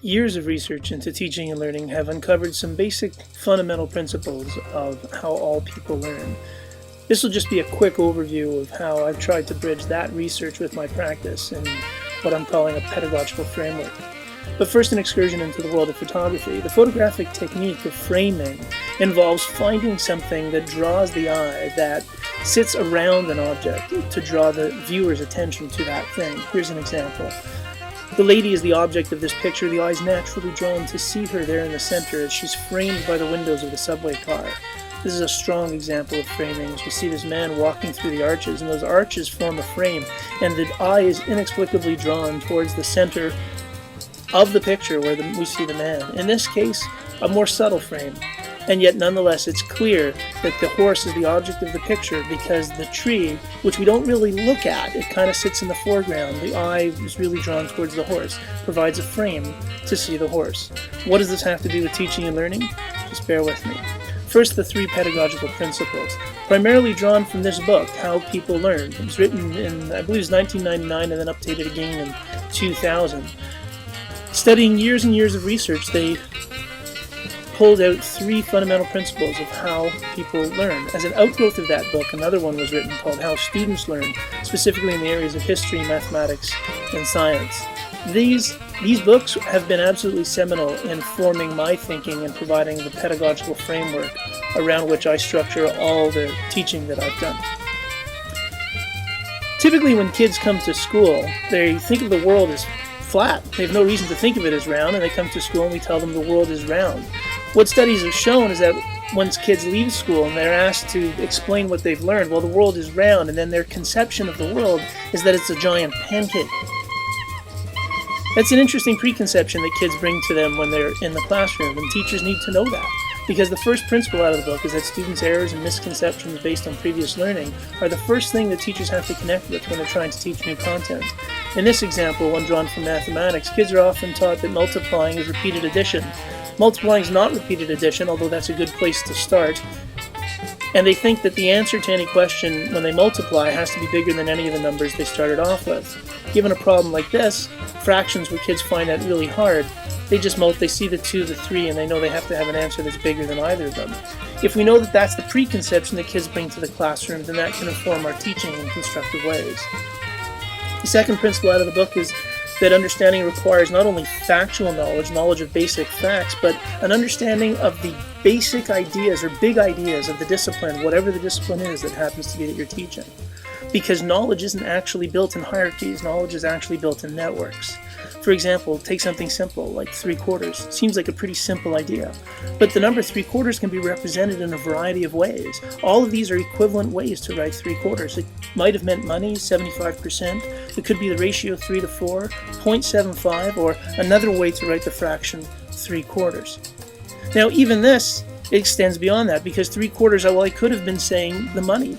Years of research into teaching and learning have uncovered some basic fundamental principles of how all people learn. This will just be a quick overview of how I've tried to bridge that research with my practice in what I'm calling a pedagogical framework. But first, an excursion into the world of photography. The photographic technique of framing involves finding something that draws the eye, that sits around an object to draw the viewer's attention to that thing. Here's an example. The lady is the object of this picture. The eye is naturally drawn to see her there in the center as she's framed by the windows of the subway car. This is a strong example of framing, as we see this man walking through the arches, and those arches form a frame, and the eye is inexplicably drawn towards the center of the picture where we see the man. In this case, a more subtle frame, and yet nonetheless it's clear that the horse is the object of the picture because the tree, which we don't really look at, it kind of sits in the foreground. The eye is really drawn towards the horse, provides a frame to see the horse. What does this have to do with teaching and learning? Just bear with me. First, the three pedagogical principles, primarily drawn from this book, How People Learn. It was written in, I believe, 1999 and then updated again in 2000. Studying years and years of research, they pulled out three fundamental principles of how people learn. As an outgrowth of that book, another one was written called How Students Learn, specifically in the areas of history, mathematics, and science. These books have been absolutely seminal in forming my thinking and providing the pedagogical framework around which I structure all the teaching that I've done. Typically when kids come to school, they think of the world as flat. They have no reason to think of it as round, and they come to school and we tell them the world is round. What studies have shown is that once kids leave school and they're asked to explain what they've learned, well, the world is round, and then their conception of the world is that it's a giant pancake. That's an interesting preconception that kids bring to them when they're in the classroom, and teachers need to know that. Because the first principle out of the book is that students' errors and misconceptions based on previous learning are the first thing that teachers have to connect with when they're trying to teach new content. In this example, one drawn from mathematics, kids are often taught that multiplying is repeated addition. Multiplying is not repeated addition, although that's a good place to start. And they think that the answer to any question when they multiply has to be bigger than any of the numbers they started off with. Given a problem like this, fractions where kids find that really hard, they see the 2, the 3, and they know they have to have an answer that's bigger than either of them. If we know that that's the preconception that kids bring to the classroom, then that can inform our teaching in constructive ways. The second principle out of the book is that understanding requires not only factual knowledge of basic facts, but an understanding of the basic ideas or big ideas of the discipline, whatever the discipline is that happens to be that you're teaching. Because knowledge isn't actually built in hierarchies, knowledge is actually built in networks. For example, take something simple like 3/4. Seems like a pretty simple idea, but the number 3/4 can be represented in a variety of ways. All of these are equivalent ways to write 3/4. It might have meant money, 75%. It could be the ratio 3 to 4, 0.75, or another way to write the fraction 3/4. Now, even this extends beyond that, because 3/4, well, I could have been saying the money.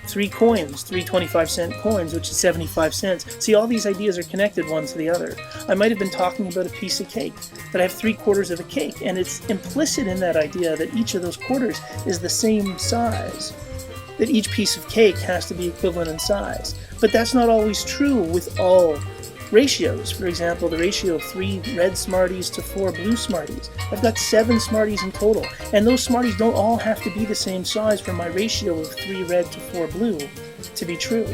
3 coins, 3 25-cent coins, which is 75 cents. See, all these ideas are connected one to the other. I might have been talking about a piece of cake, but I have 3/4 of a cake, and it's implicit in that idea that each of those quarters is the same size, that each piece of cake has to be equivalent in size. But that's not always true with all ratios. For example, the ratio of 3 red Smarties to 4 blue Smarties. I've got 7 Smarties in total, and those Smarties don't all have to be the same size for my ratio of 3 red to 4 blue to be true.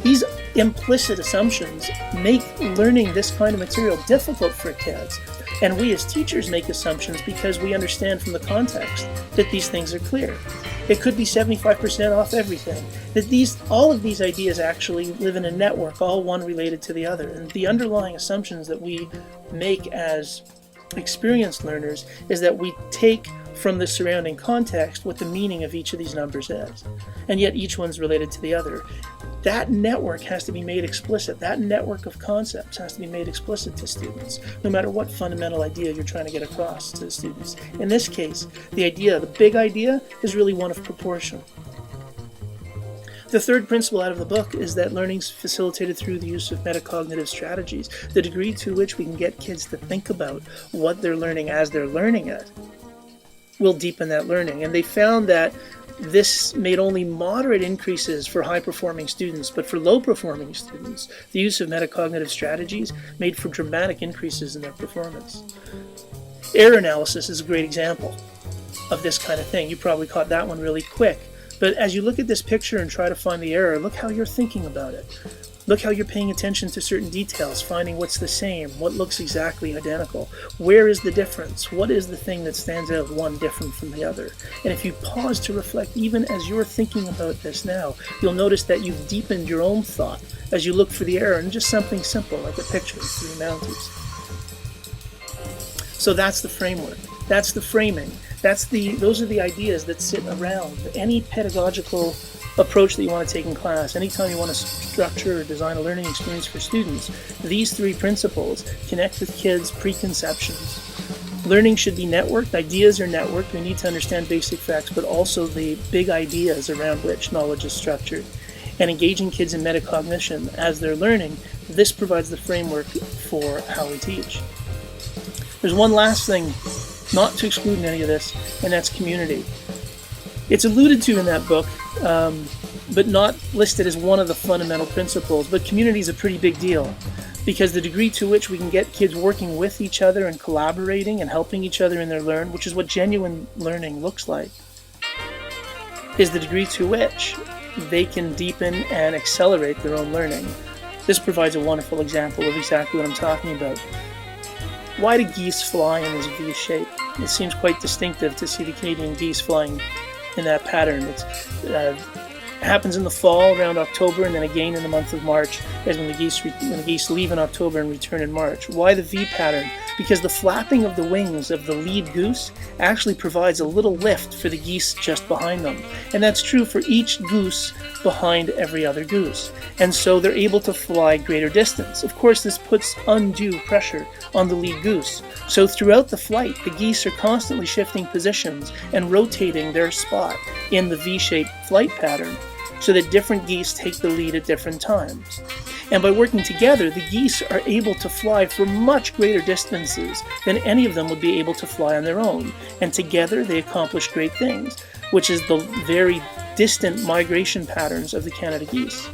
These implicit assumptions make learning this kind of material difficult for kids, and we as teachers make assumptions because we understand from the context that these things are clear. It could be 75% off everything. That all of these ideas actually live in a network, all one related to the other. And the underlying assumptions that we make as experienced learners is that we take from the surrounding context what the meaning of each of these numbers is. And yet each one's related to the other. That network has to be made explicit. That network of concepts has to be made explicit to students, no matter what fundamental idea you're trying to get across to the students. In this case, the big idea, is really one of proportion. The third principle out of the book is that learning is facilitated through the use of metacognitive strategies. The degree to which we can get kids to think about what they're learning as they're learning it will deepen that learning. And they found that This made only moderate increases for high-performing students, but for low-performing students, the use of metacognitive strategies made for dramatic increases in their performance. Error analysis is a great example of this kind of thing. You probably caught that one really quick. But as you look at this picture and try to find the error, look how you're thinking about it. Look how you're paying attention to certain details, finding what's the same, what looks exactly identical. Where is the difference? What is the thing that stands out one different from the other? And if you pause to reflect, even as you're thinking about this now, you'll notice that you've deepened your own thought as you look for the error in just something simple like a picture of three mountains. So that's the framework. That's the framing. Those are the ideas that sit around any pedagogical approach that you want to take in class. Anytime you want to structure or design a learning experience for students, these three principles connect with kids' preconceptions. Learning should be networked. Ideas are networked. We need to understand basic facts, but also the big ideas around which knowledge is structured. And engaging kids in metacognition as they're learning, this provides the framework for how we teach. There's one last thing, not to exclude any of this, and that's community. It's alluded to in that book, but not listed as one of the fundamental principles. But community is a pretty big deal, because the degree to which we can get kids working with each other and collaborating and helping each other in their learn, which is what genuine learning looks like, is the degree to which they can deepen and accelerate their own learning. This provides a wonderful example of exactly what I'm talking about. Why do geese fly in this V shape? It seems quite distinctive to see the Canadian geese flying in that pattern. It happens in the fall around October, and then again in the month of March, as when the geese leave in October and return in March. Why the V pattern? Because the flapping of the wings of the lead goose actually provides a little lift for the geese just behind them. And that's true for each goose behind every other goose. And so they're able to fly greater distance. Of course, this puts undue pressure on the lead goose. So throughout the flight, the geese are constantly shifting positions and rotating their spot in the V-shaped flight pattern, so that different geese take the lead at different times. And by working together, the geese are able to fly for much greater distances than any of them would be able to fly on their own. And together they accomplish great things, which is the very distant migration patterns of the Canada geese.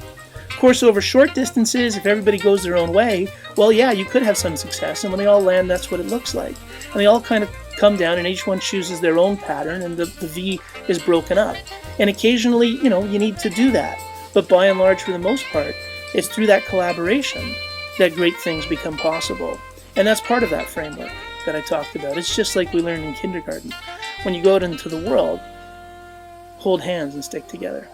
Of course, over short distances, if everybody goes their own way, well, yeah, you could have some success. And when they all land, that's what it looks like. And they all kind of come down, and each one chooses their own pattern, and the V is broken up. And occasionally, you need to do that. But by and large, for the most part, it's through that collaboration that great things become possible. And that's part of that framework that I talked about. It's just like we learned in kindergarten. When you go out into the world, hold hands and stick together.